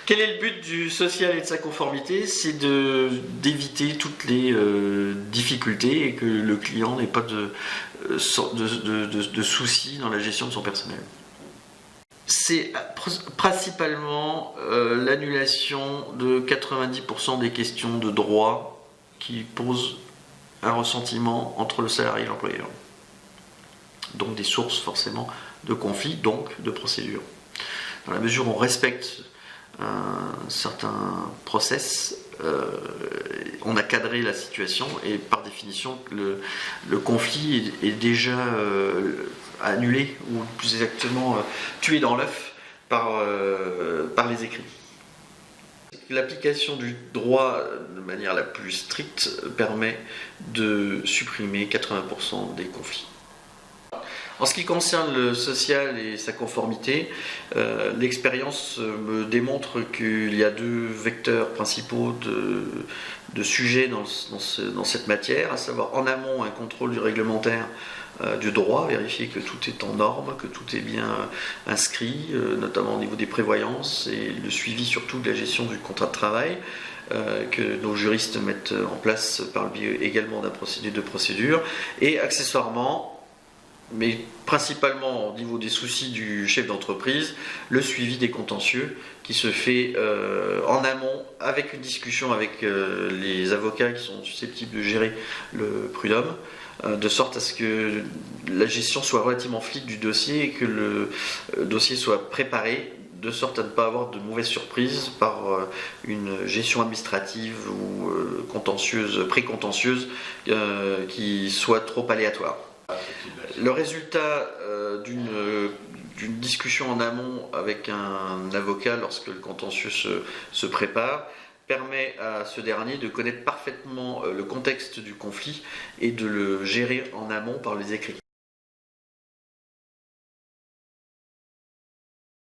Quel est le but du social et de sa conformité? C'est d'éviter toutes les difficultés et que le client n'ait pas de soucis dans la gestion de son personnel. C'est principalement l'annulation de 90% des questions de droit qui posent un ressentiment entre le salarié et l'employeur. Donc des sources forcément de conflits, donc de procédures. Dans la mesure où on respecte un certain process, on a cadré la situation et par définition le conflit est déjà annulé ou plus exactement tué dans l'œuf par les écrits. L'application du droit de manière la plus stricte permet de supprimer 80% des conflits. En ce qui concerne le social et sa conformité, l'expérience me démontre qu'il y a deux vecteurs principaux de sujets dans cette matière, à savoir en amont un contrôle du réglementaire du droit, vérifier que tout est en norme, que tout est bien inscrit, notamment au niveau des prévoyances et le suivi surtout de la gestion du contrat de travail, que nos juristes mettent en place par le biais également de procédures, et accessoirement, mais principalement au niveau des soucis du chef d'entreprise, le suivi des contentieux qui se fait en amont avec une discussion avec les avocats qui sont susceptibles de gérer le prud'homme, de sorte à ce que la gestion soit relativement fluide du dossier et que le dossier soit préparé de sorte à ne pas avoir de mauvaises surprises par une gestion administrative ou contentieuse, pré-contentieuse qui soit trop aléatoire. Le résultat d'une discussion en amont avec un avocat lorsque le contentieux se prépare permet à ce dernier de connaître parfaitement le contexte du conflit et de le gérer en amont par les écrits.